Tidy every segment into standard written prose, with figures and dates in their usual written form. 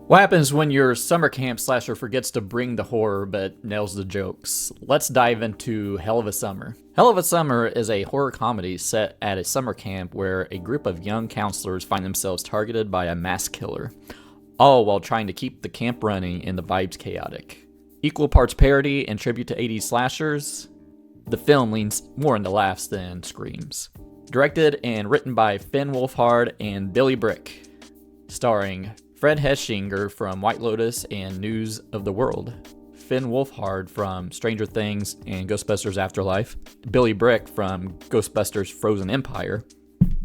What happens when your summer camp slasher forgets to bring the horror but nails the jokes? Let's dive into Hell of a Summer. Hell of a Summer is a horror comedy set at a summer camp where a group of young counselors find themselves targeted by a mass killer, all while trying to keep the camp running and the vibes chaotic. Equal parts parody and tribute to 80s slashers, the film leans more into laughs than screams. Directed and written by Finn Wolfhard and Bryk, starring Fred Hechinger from White Lotus and News of the World, Finn Wolfhard from Stranger Things and Ghostbusters Afterlife, Bryk from Ghostbusters Frozen Empire,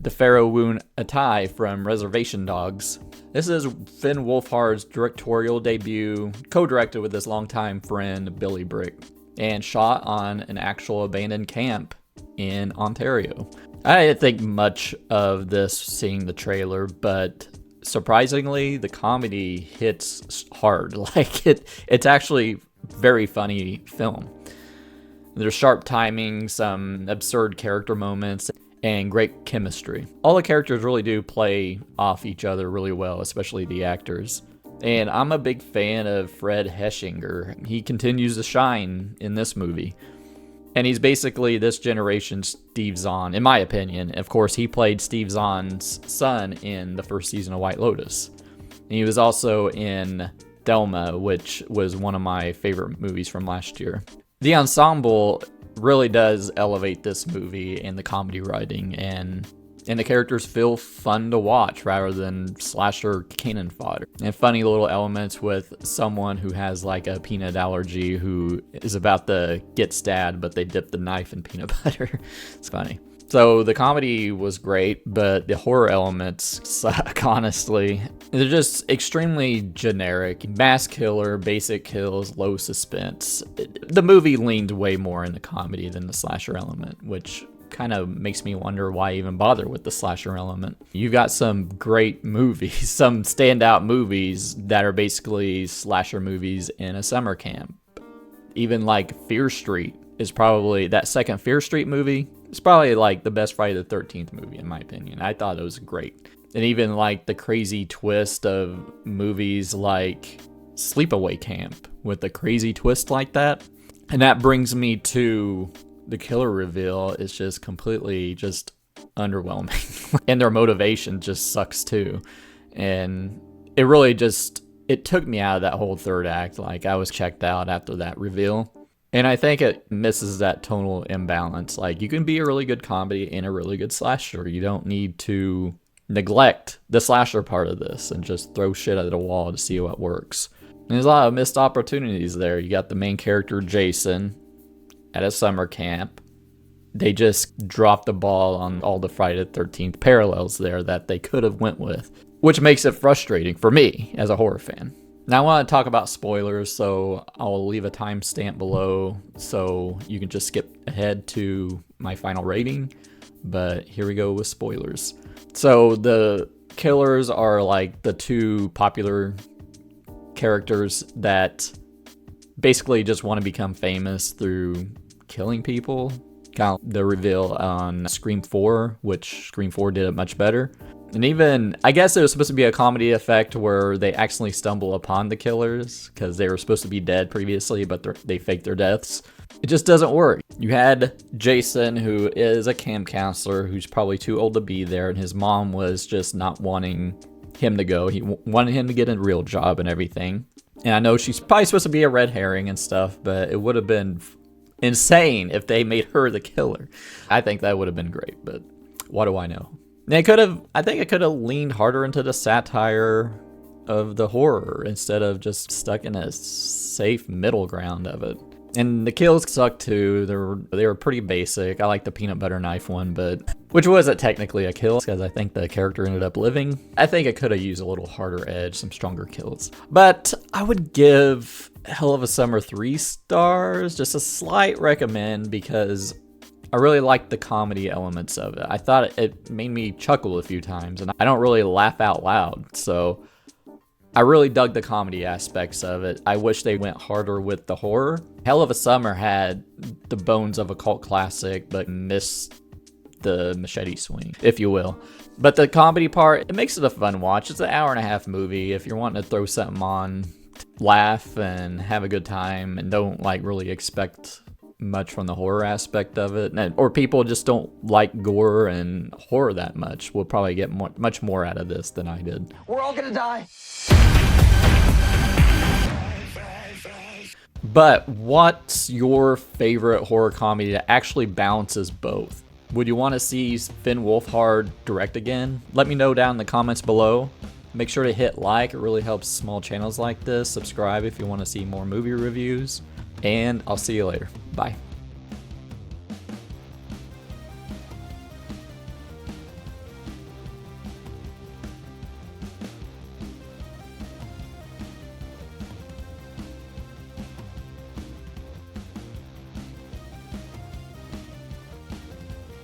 the Pharaoh Woon Atai from Reservation Dogs. This is Finn Wolfhard's directorial debut, co-directed with his longtime friend Bryk, and shot on an actual abandoned camp in Ontario. I didn't think much of this seeing the trailer, but surprisingly, the comedy hits hard. It's actually very funny film. There's sharp timing, some absurd character moments, and great chemistry. All the characters really do play off each other really well, especially the actors. And I'm a big fan of Fred Hechinger. He continues to shine in this movie. And he's basically this generation's Steve Zahn, in my opinion. Of course, he played Steve Zahn's son in the first season of White Lotus. And he was also in Thelma, which was one of my favorite movies from last year. The ensemble really does elevate this movie and the comedy writing, and the characters feel fun to watch rather than slasher cannon fodder. And funny little elements with someone who has like a peanut allergy who is about to get stabbed, but they dip the knife in peanut butter. It's funny. So the comedy was great, but the horror elements suck, honestly. They're just extremely generic. Mass killer, basic kills, low suspense. The movie leaned way more in the comedy than the slasher element, which kind of makes me wonder why even bother with the slasher element. You've got some great movies, some standout movies that are basically slasher movies in a summer camp. Even like Fear Street is probably, that second Fear Street movie is probably like the best Friday the 13th movie in my opinion. I thought it was great. And even like the crazy twist of movies like Sleepaway Camp with a crazy twist like that. And that brings me to the killer reveal is just completely just underwhelming. And their motivation just sucks too. And it really just, it took me out of that whole third act. Like I was checked out after that reveal. And I think it misses that tonal imbalance. Like you can be a really good comedy and a really good slasher. You don't need to neglect the slasher part of this and just throw shit at the wall to see what works. And there's a lot of missed opportunities there. You got the main character, Jason, at a summer camp. They just dropped the ball on all the Friday the 13th parallels there that they could have went with, which makes it frustrating for me as a horror fan. Now I want to talk about spoilers, so I'll leave a timestamp below so you can just skip ahead to my final rating, but here we go with spoilers. So the killers are like the two popular characters that basically just want to become famous through killing people. Kind of the reveal on Scream 4, which Scream 4 did it much better. And even, I guess it was supposed to be a comedy effect where they accidentally stumble upon the killers because they were supposed to be dead previously, but they faked their deaths. It just doesn't work. You had Jason, who is a camp counselor who's probably too old to be there, and his mom was just not wanting him to go. He wanted him to get a real job and everything. And I know she's probably supposed to be a red herring and stuff, but it would have been insane if they made her the killer. I think that would have been great, but what do I know? I think it could have leaned harder into the satire of the horror instead of just stuck in a safe middle ground of it. And the kills suck too. They were pretty basic. I like the peanut butter knife one, but which wasn't technically a kill because I think the character ended up living. I think it could have used a little harder edge, some stronger kills. But I would give Hell of a Summer 3 stars, just a slight recommend because I really liked the comedy elements of it. I thought it made me chuckle a few times, and I don't really laugh out loud, so I really dug the comedy aspects of it. I wish they went harder with the horror. Hell of a Summer had the bones of a cult classic, but missed the machete swing, if you will. But the comedy part, it makes it a fun watch. It's an hour-and-a-half movie. If you're wanting to throw something on, laugh and have a good time, and don't like really expect much from the horror aspect of it, or people just don't like gore and horror that much, will probably get much more out of this than I did. We're all gonna die. But what's your favorite horror comedy that actually balances both? Would you want to see Finn Wolfhard direct again? Let me know down in the comments below. Make sure to hit like, it really helps small channels like this. Subscribe if you want to see more movie reviews. And I'll see you later. Bye.